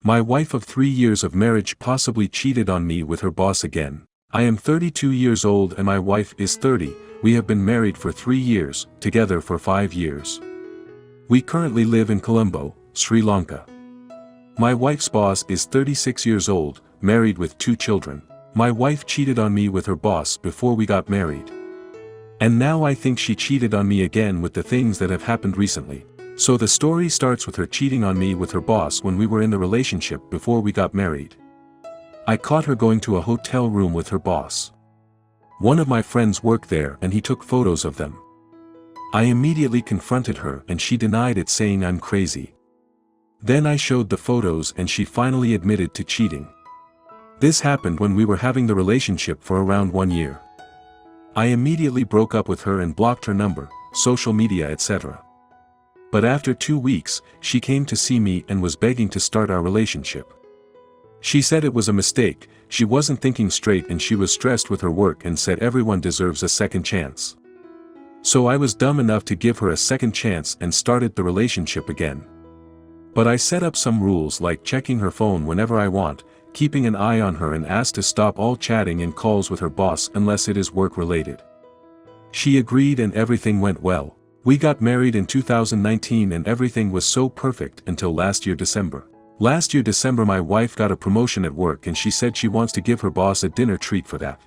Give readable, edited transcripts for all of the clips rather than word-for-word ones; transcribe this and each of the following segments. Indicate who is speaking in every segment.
Speaker 1: My wife of 3 years of marriage possibly cheated on me with her boss again. I am 32 years old and my wife is 30, we have been married for 3 years, together for 5 years. We currently live in Colombo, Sri Lanka. My wife's boss is 36 years old, married with 2 children. My wife cheated on me with her boss before we got married. And now I think she cheated on me again with the things that have happened recently. So the story starts with her cheating on me with her boss when we were in the relationship before we got married. I caught her going to a hotel room with her boss. One of my friends worked there and he took photos of them. I immediately confronted her and she denied it, saying I'm crazy. Then I showed the photos and she finally admitted to cheating. This happened when we were having the relationship for around 1 year. I immediately broke up with her and blocked her number, social media, etc. But after 2 weeks, she came to see me and was begging to start our relationship. She said it was a mistake, she wasn't thinking straight and she was stressed with her work and said everyone deserves a second chance. So I was dumb enough to give her a second chance and started the relationship again. But I set up some rules like checking her phone whenever I want, keeping an eye on her, and asked to stop all chatting and calls with her boss unless it is work related. She agreed and everything went well. We got married in 2019 and everything was so perfect until last year December. Last year December my wife got a promotion at work and she said she wants to give her boss a dinner treat for that.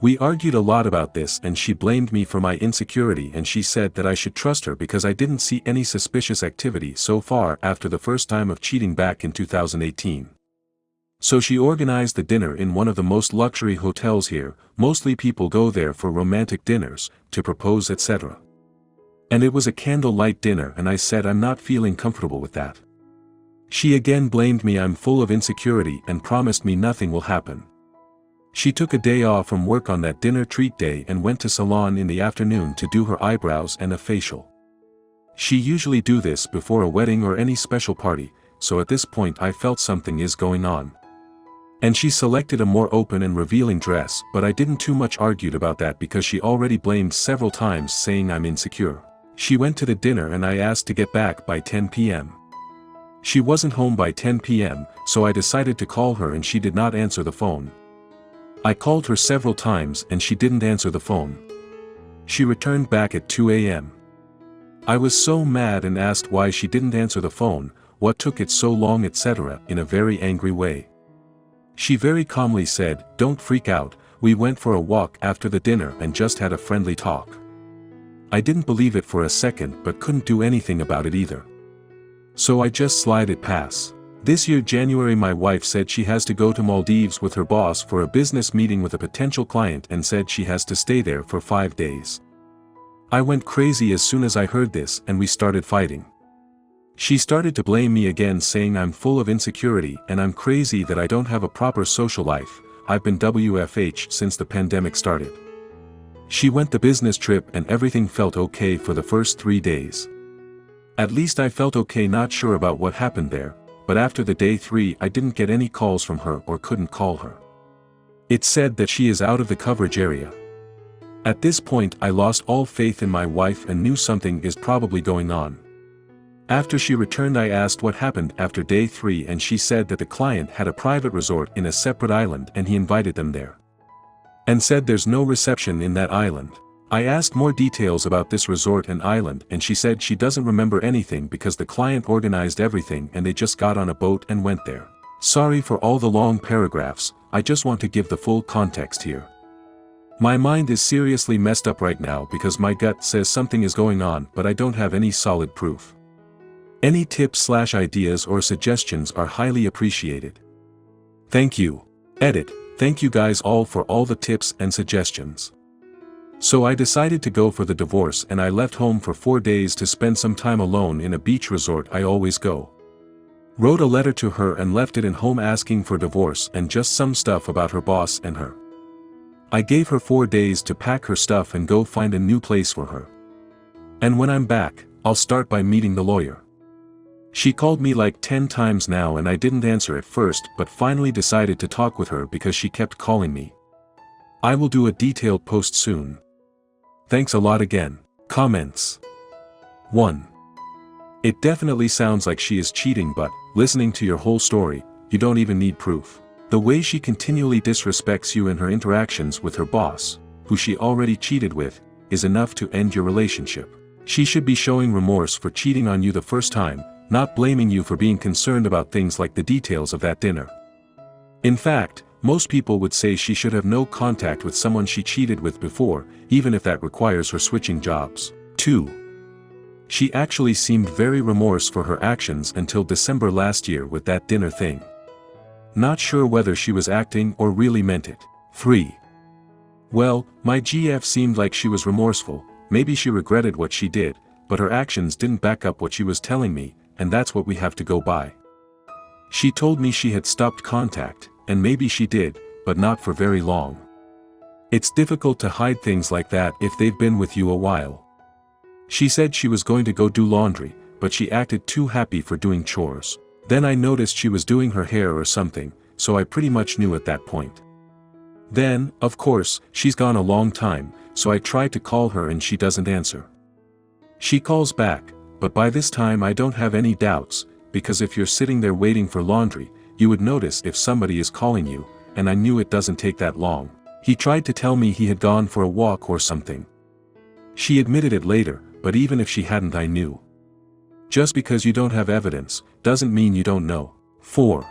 Speaker 1: We argued a lot about this and she blamed me for my insecurity and she said that I should trust her because I didn't see any suspicious activity so far after the first time of cheating back in 2018. So she organized the dinner in one of the most luxury hotels here. Mostly people go there for romantic dinners, to propose, etc. And it was a candlelight dinner and I said I'm not feeling comfortable with that. She again blamed me I'm full of insecurity and promised me nothing will happen. She took a day off from work on that dinner treat day and went to salon in the afternoon to do her eyebrows and a facial. She usually do this before a wedding or any special party, so at this point I felt something is going on. And she selected a more open and revealing dress, but I didn't too much argued about that because she already blamed several times saying I'm insecure. She went to the dinner and I asked to get back by 10 p.m. She wasn't home by 10 p.m., so I decided to call her and she did not answer the phone. I called her several times and she didn't answer the phone. She returned back at 2 a.m. I was so mad and asked why she didn't answer the phone, what took it so long, etc. in a very angry way. She very calmly said, "Don't freak out, we went for a walk after the dinner and just had a friendly talk." I didn't believe it for a second but couldn't do anything about it either. So I just slid it past. This year January my wife said she has to go to Maldives with her boss for a business meeting with a potential client and said she has to stay there for 5 days. I went crazy as soon as I heard this and we started fighting. She started to blame me again, saying I'm full of insecurity and I'm crazy that I don't have a proper social life. I've been WFH since the pandemic started. She went the business trip and everything felt okay for the first 3 days. At least I felt okay, not sure about what happened there, but after the day 3 I didn't get any calls from her or couldn't call her. It said that she is out of the coverage area. At this point I lost all faith in my wife and knew something is probably going on. After she returned I asked what happened after day 3 and she said that the client had a private resort in a separate island and he invited them there. And said there's no reception in that island. I asked more details about this resort and island and she said she doesn't remember anything because the client organized everything and they just got on a boat and went there. Sorry for all the long paragraphs, I just want to give the full context here. My mind is seriously messed up right now because my gut says something is going on but I don't have any solid proof. Any tips/ideas or suggestions are highly appreciated. Thank you. Edit. Thank you guys all for all the tips and suggestions. So I decided to go for the divorce and I left home for 4 days to spend some time alone in a beach resort I always go. Wrote a letter to her and left it in home asking for divorce and just some stuff about her boss and her. I gave her 4 days to pack her stuff and go find a new place for her. And when I'm back, I'll start by meeting the lawyer. She called me like 10 times now and I didn't answer at first but finally decided to talk with her because she kept calling me. I will do a detailed post soon. Thanks a lot again. Comments. 1. It definitely sounds like she is cheating, but, listening to your whole story, you don't even need proof. The way she continually disrespects you in her interactions with her boss, who she already cheated with, is enough to end your relationship. She should be showing remorse for cheating on you the first time, not blaming you for being concerned about things like the details of that dinner. In fact, most people would say she should have no contact with someone she cheated with before, even if that requires her switching jobs. 2. She actually seemed very remorse for her actions until December last year with that dinner thing. Not sure whether she was acting or really meant it. 3. Well, my GF seemed like she was remorseful, maybe she regretted what she did, but her actions didn't back up what she was telling me, and that's what we have to go by. She told me she had stopped contact, and maybe she did, but not for very long. It's difficult to hide things like that if they've been with you a while. She said she was going to go do laundry, but she acted too happy for doing chores. Then I noticed she was doing her hair or something, so I pretty much knew at that point. Then, of course, she's gone a long time, so I tried to call her and she doesn't answer. She calls back, but by this time I don't have any doubts, because if you're sitting there waiting for laundry, you would notice if somebody is calling you, and I knew it doesn't take that long. He tried to tell me he had gone for a walk or something. She admitted it later, but even if she hadn't, I knew. Just because you don't have evidence, doesn't mean you don't know. 4.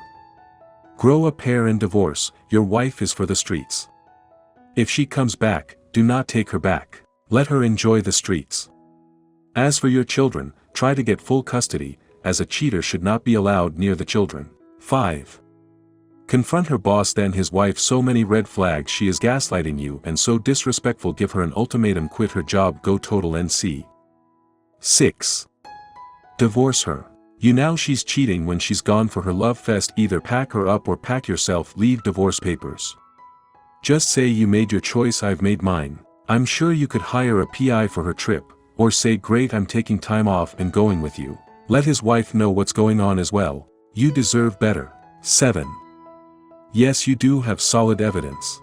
Speaker 1: Grow a pair and divorce, your wife is for the streets. If she comes back, do not take her back. Let her enjoy the streets. As for your children, try to get full custody, as a cheater should not be allowed near the children. 5. Confront her boss, then his wife, so many red flags, she is gaslighting you and so disrespectful, give her an ultimatum, quit her job, go total NC. 6. Divorce her. You know she's cheating when she's gone for her love fest, either pack her up or pack yourself, leave divorce papers. Just say you made your choice, I've made mine. I'm sure you could hire a PI for her trip, or say great, I'm taking time off and going with you. Let his wife know what's going on as well. You deserve better. 7. Yes, you do have solid evidence.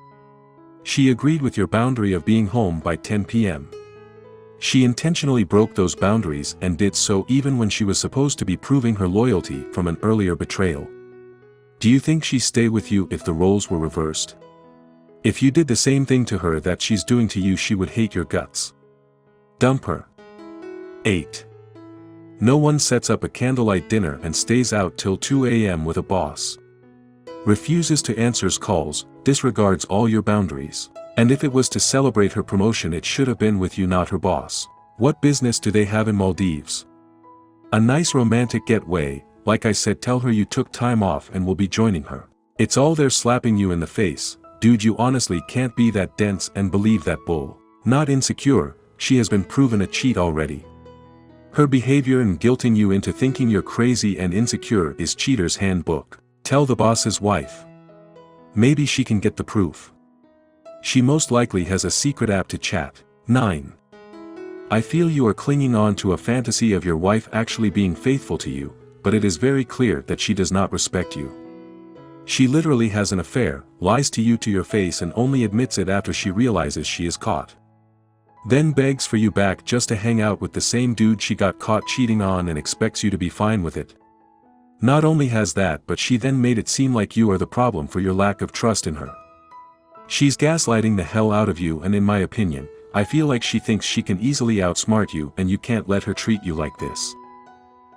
Speaker 1: She agreed with your boundary of being home by 10 p.m. She intentionally broke those boundaries and did so even when she was supposed to be proving her loyalty from an earlier betrayal. Do you think she'd stay with you if the roles were reversed? If you did the same thing to her that she's doing to you, she would hate your guts. Dump her. 8. No one sets up a candlelight dinner and stays out till 2 a.m. with a boss. Refuses to answer calls, disregards all your boundaries. And if it was to celebrate her promotion, it should have been with you, not her boss. What business do they have in Maldives? A nice romantic getaway, like I said, tell her you took time off and will be joining her. It's all there slapping you in the face. Dude, you honestly can't be that dense and believe that bull. Not insecure, she has been proven a cheat already. Her behavior and guilting you into thinking you're crazy and insecure is cheater's handbook. Tell the boss's wife. Maybe she can get the proof. She most likely has a secret app to chat. 9. I feel you are clinging on to a fantasy of your wife actually being faithful to you, but it is very clear that she does not respect you. She literally has an affair, lies to you to your face, and only admits it after she realizes she is caught. Then begs for you back just to hang out with the same dude she got caught cheating on and expects you to be fine with it. Not only has that, but she then made it seem like you are the problem for your lack of trust in her. She's gaslighting the hell out of you, and in my opinion, I feel like she thinks she can easily outsmart you and you can't let her treat you like this.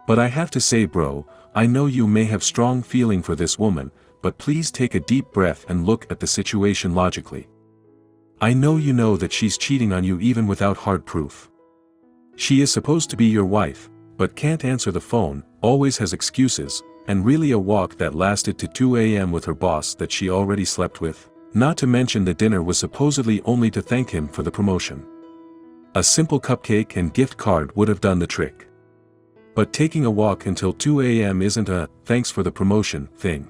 Speaker 1: But I have to say, bro, I know you may have strong feeling for this woman, but please take a deep breath and look at the situation logically. I know you know that she's cheating on you even without hard proof. She is supposed to be your wife, but can't answer the phone, always has excuses, and really a walk that lasted to 2 a.m. with her boss that she already slept with. Not to mention the dinner was supposedly only to thank him for the promotion. A simple cupcake and gift card would have done the trick. But taking a walk until 2 a.m. isn't a thanks for the promotion thing.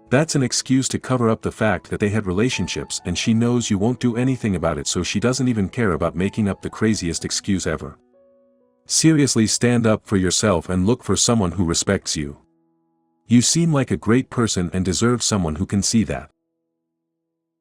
Speaker 1: That's an excuse to cover up the fact that they had relationships, and she knows you won't do anything about it, so she doesn't even care about making up the craziest excuse ever. Seriously, stand up for yourself and look for someone who respects you. You seem like a great person and deserve someone who can see that.